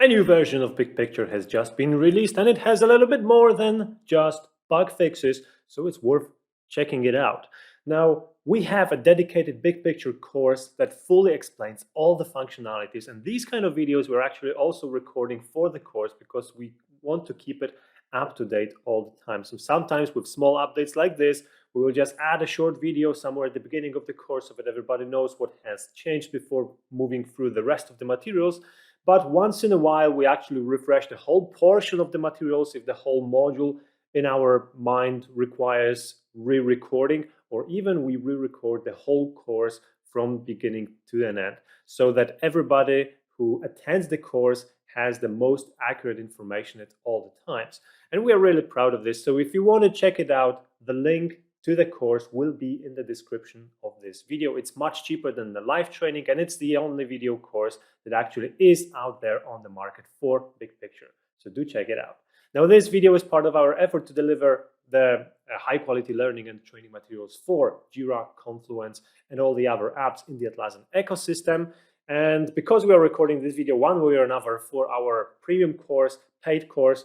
A new version of BigPicture has just been released and it has a little bit more than just bug fixes, so it's worth checking it out. Now, we have a dedicated BigPicture course that fully explains all the functionalities, and these kind of videos we're actually also recording for the course because we want to keep it up to date all the time. So sometimes with small updates like this, we will just add a short video somewhere at the beginning of the course so that everybody knows what has changed before moving through the rest of the materials. But once in a while, we actually refresh the whole portion of the materials if the whole module in our mind requires re-recording, or even we re-record the whole course from beginning to the end, so that everybody who attends the course has the most accurate information at all the times. And we are really proud of this. So if you want to check it out, the link to the course will be in the description of this video. It's much cheaper than the live training, and it's the only video course that actually is out there on the market for BigPicture. So do check it out. Now, this video is part of our effort to deliver the high quality learning and training materials for Jira, Confluence, and all the other apps in the Atlassian ecosystem. And because we are recording this video one way or another for our premium course, paid course,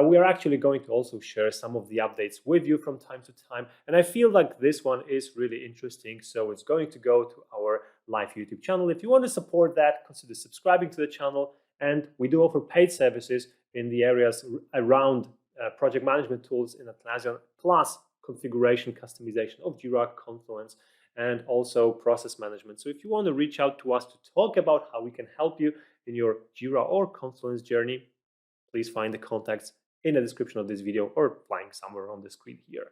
we are actually going to also share some of the updates with you from time to time. And I feel like this one is really interesting, so it's going to go to our live YouTube channel. If you want to support that, consider subscribing to the channel. And we do offer paid services in the areas around project management tools in Atlassian, plus configuration, customization of Jira, Confluence, and also process management. So if you want to reach out to us to talk about how we can help you in your Jira or Confluence journey, please find the contacts in the description of this video or flying somewhere on the screen here.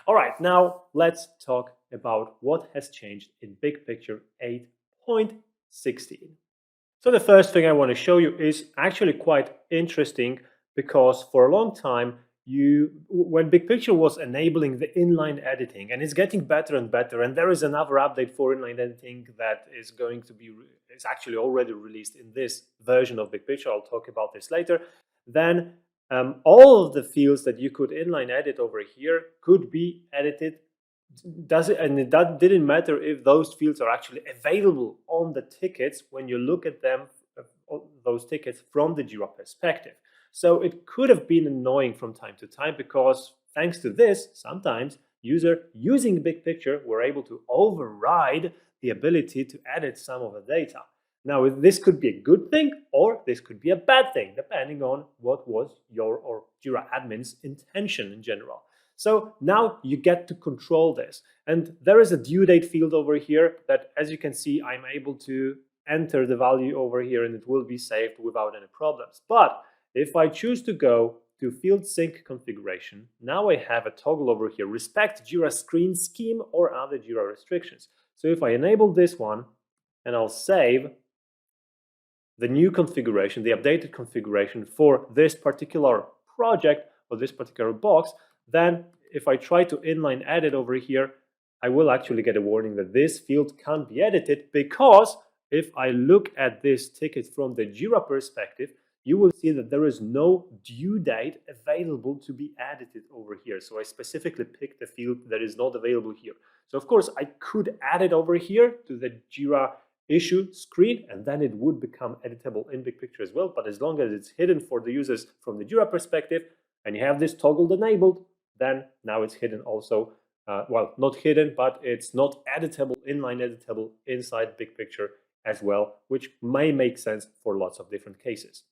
All right, now let's talk about what has changed in BigPicture 8.16. So the first thing I want to show you is actually quite interesting, because for a long time, when BigPicture was enabling the inline editing, and it's getting better and better, and there is another update for inline editing that is going to be is actually already released in this version of BigPicture. I'll talk about this later. Then all of the fields that you could inline edit over here could be edited. That didn't matter if those fields are actually available on the tickets when you look at them, those tickets from the Jira perspective. So it could have been annoying from time to time, because thanks to this, sometimes users using BigPicture were able to override the ability to edit some of the data. Now, this could be a good thing or this could be a bad thing, depending on what was your or Jira admin's intention in general. So now you get to control this. And there is a due date field over here that, as you can see, I'm able to enter the value over here and it will be saved without any problems. But if I choose to go to field sync configuration, now I have a toggle over here, respect Jira screen scheme or other Jira restrictions. So if I enable this one and I'll save the new configuration, the updated configuration for this particular project or this particular box, then if I try to inline edit over here, I will actually get a warning that this field can't be edited, because if I look at this ticket from the Jira perspective, you will see that there is no due date available to be edited over here. So I specifically picked the field that is not available here. So of course I could add it over here to the Jira issue screen, and then it would become editable in BigPicture as well. But as long as it's hidden for the users from the Jira perspective, and you have this toggled enabled, then now it's hidden also. Well, not hidden, but it's not editable, inline editable inside BigPicture as well, which may make sense for lots of different cases.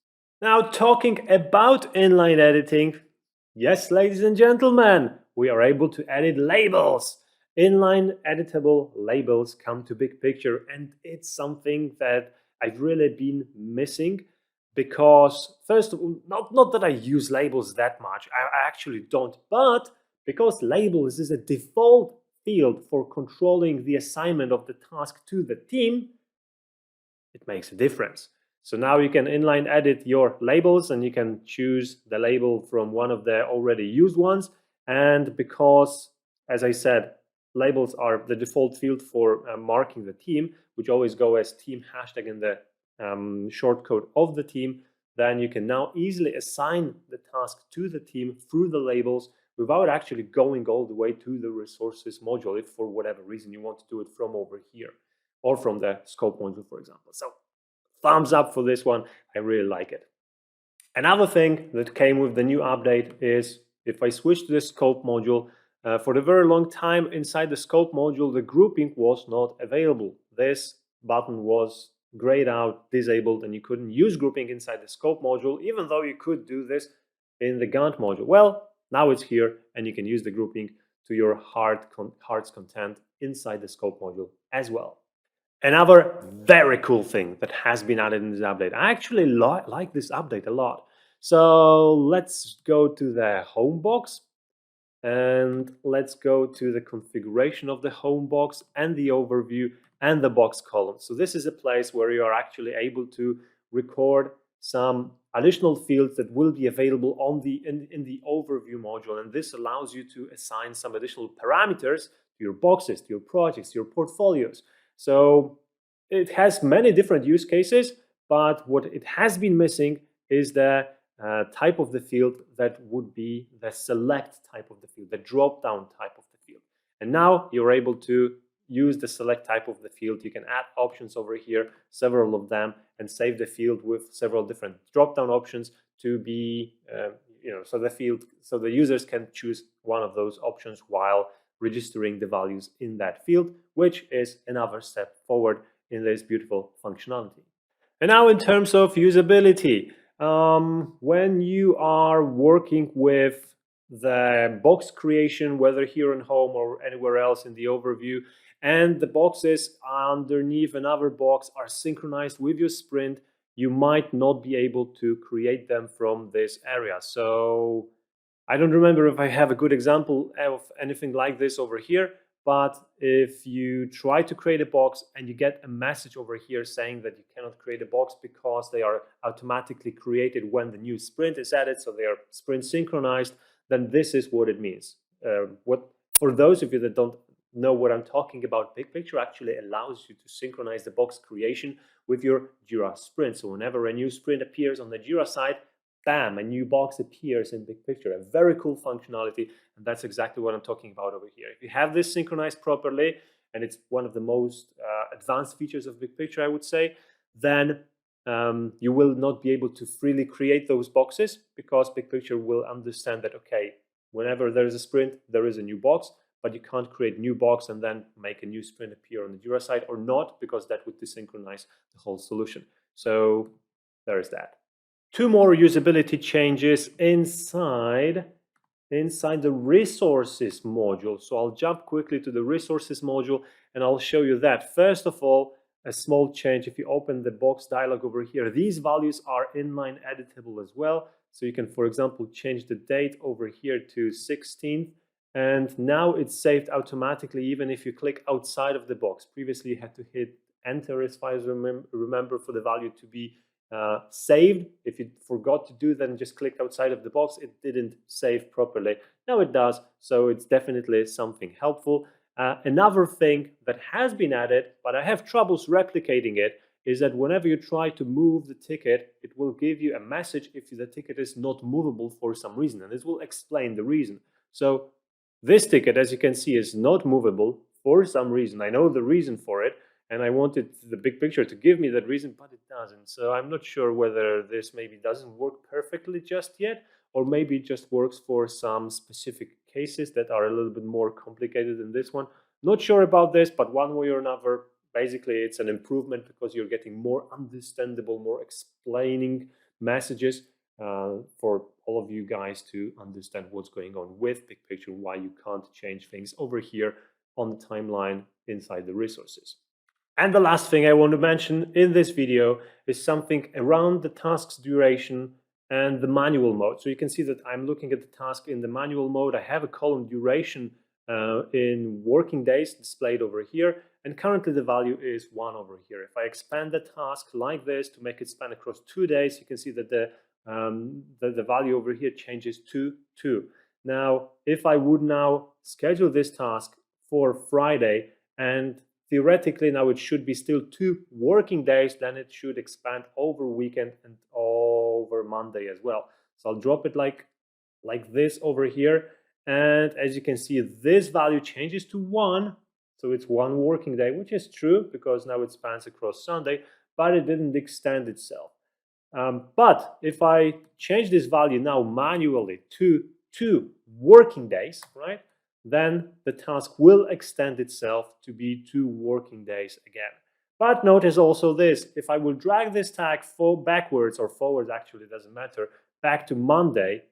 Now, talking about inline editing, yes, ladies and gentlemen, we are able to edit labels. Inline editable labels come to BigPicture, and it's something that I've really been missing, because first of all, not that I use labels that much, I actually don't, but because labels is a default field for controlling the assignment of the task to the team, it makes a difference. So now you can inline edit your labels, and you can choose the label from one of the already used ones. And because, as I said, labels are the default field for marking the team, which always go as team hashtag in the shortcode of the team, then you can now easily assign the task to the team through the labels without actually going all the way to the resources module, if for whatever reason you want to do it from over here or from the scope module, for example. So thumbs up for this one. I really like it. Another thing that came with the new update is if I switch to the scope module, for a very long time inside the scope module, the grouping was not available. This button was grayed out, disabled, and you couldn't use grouping inside the scope module, even though you could do this in the Gantt module. Well, now it's here, and you can use the grouping to your heart's content inside the scope module as well. Another very cool thing that has been added in this update. I actually like this update a lot. So let's go to the home box and let's go to the configuration of the home box and the overview and the box column. So this is a place where you are actually able to record some additional fields that will be available on in the overview module, and this allows you to assign some additional parameters to your boxes, to your projects, to your portfolios. So it has many different use cases, but what it has been missing is the type of the field that would be the select type of the field, the drop-down type of the field. And now you're able to use the select type of the field. You can add options over here, several of them, and save the field with several different drop-down options to be, so the users can choose one of those options while registering the values in that field, which is another step forward in this beautiful functionality. And now in terms of usability, when you are working with the box creation, whether here in home or anywhere else in the overview, and the boxes underneath another box are synchronized with your sprint, you might not be able to create them from this area. So I don't remember if I have a good example of anything like this over here, but if you try to create a box and you get a message over here saying that you cannot create a box because they are automatically created when the new sprint is added, so they are sprint synchronized, then this is what it means. For those of you that don't know what I'm talking about, BigPicture actually allows you to synchronize the box creation with your Jira sprint. So whenever a new sprint appears on the Jira side, bam, a new box appears in BigPicture. A very cool functionality, and that's exactly what I'm talking about over here. If you have this synchronized properly, and it's one of the most advanced features of BigPicture, I would say, then you will not be able to freely create those boxes because BigPicture will understand that, okay, whenever there is a sprint, there is a new box, but you can't create new box and then make a new sprint appear on the Jira side or not, because that would desynchronize the whole solution. So there is that. Two more usability changes inside the resources module. So I'll jump quickly to the resources module and I'll show you that. First of all, a small change. If you open the box dialog over here, these values are inline editable as well. So you can, for example, change the date over here to 16th. And now it's saved automatically even if you click outside of the box. Previously, you had to hit enter, as far as remember, for the value to be saved. If you forgot to do that and just clicked outside of the box, it didn't save properly. Now it does, so it's definitely something helpful. Another thing that has been added, but I have troubles replicating it, is that whenever you try to move the ticket, it will give you a message if the ticket is not movable for some reason, and it will explain the reason. So this ticket, as you can see, is not movable for some reason. I know the reason for it, and I wanted the BigPicture to give me that reason, but it doesn't. So I'm not sure whether this maybe doesn't work perfectly just yet, or maybe it just works for some specific cases that are a little bit more complicated than this one. Not sure about this, but one way or another, basically it's an improvement because you're getting more understandable, more explaining messages for all of you guys to understand what's going on with BigPicture, why you can't change things over here on the timeline inside the resources. And the last thing I want to mention in this video is something around the task's duration and the manual mode. So you can see that I'm looking at the task in the manual mode. I have a column duration in working days displayed over here, and currently the value is 1 over here. If I expand the task like this to make it span across 2 days, you can see that the value over here changes to 2. Now, if I would now schedule this task for Friday, and theoretically now it should be still 2 working days, then it should expand over weekend and over Monday as well. So I'll drop it like this over here, and as you can see, this value changes to 1. So it's 1 working day, which is true because now it spans across Sunday, but it didn't extend itself. But if I change this value now manually to 2 working days, right, then the task will extend itself to be 2 working days again. But notice also this, if I will drag this tag backwards or forwards, actually it doesn't matter, back to Monday,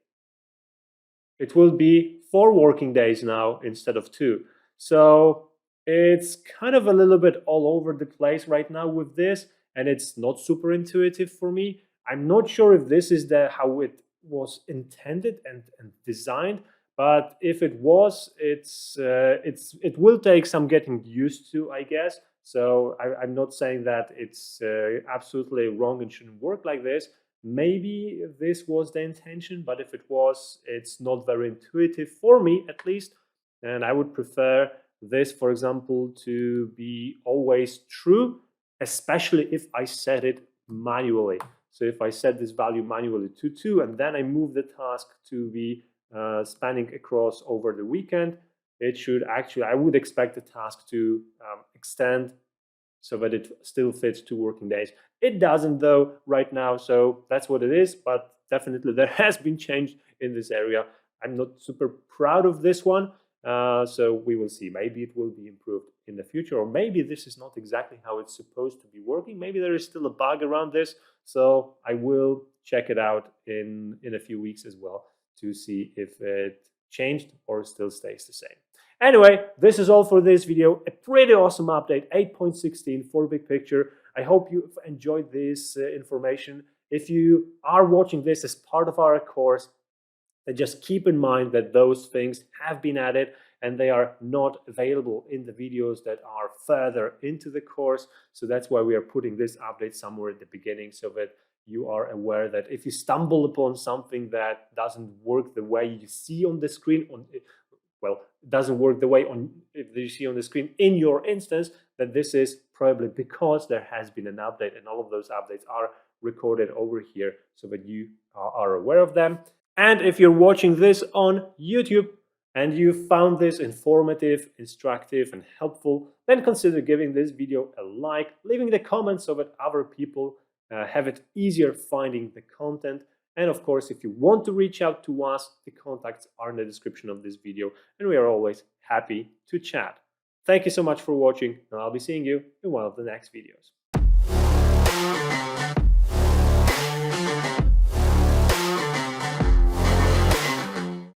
it will be 4 working days now instead of 2. So it's kind of a little bit all over the place right now with this, and it's not super intuitive for me. I'm not sure if this is how it was intended and designed, but if it was, it will take some getting used to, I guess. So I'm not saying that it's absolutely wrong and shouldn't work like this. Maybe this was the intention, but if it was, it's not very intuitive for me, at least. And I would prefer this, for example, to be always true, especially if I set it manually. So if I set this value manually to 2 and then I move the task to be spanning across over the weekend, it should actually, I would expect the task to extend so that it still fits 2 working days. It doesn't though right now, so that's what it is, but definitely there has been change in this area. I'm not super proud of this one, so we will see. Maybe it will be improved in the future, or maybe this is not exactly how it's supposed to be working. Maybe there is still a bug around this, so I will check it out in a few weeks as well to see if it changed or still stays the same. Anyway, this is all for this video. A pretty awesome update, 8.16 for BigPicture. I hope you've enjoyed this information. If you are watching this as part of our course, then just keep in mind that those things have been added and they are not available in the videos that are further into the course. So that's why we are putting this update somewhere at the beginning, so that you are aware that if you stumble upon something that doesn't work the way you see on the screen, well, it doesn't work the way if you see on the screen in your instance, that this is probably because there has been an update, and all of those updates are recorded over here so that you are aware of them. And if you're watching this on YouTube and you found this informative, instructive, and helpful, then consider giving this video a like, leaving the comments so that other people have it easier finding the content. And of course, if you want to reach out to us, the contacts are in the description of this video, and we are always happy to chat. Thank you so much for watching, and I'll be seeing you in one of the next videos.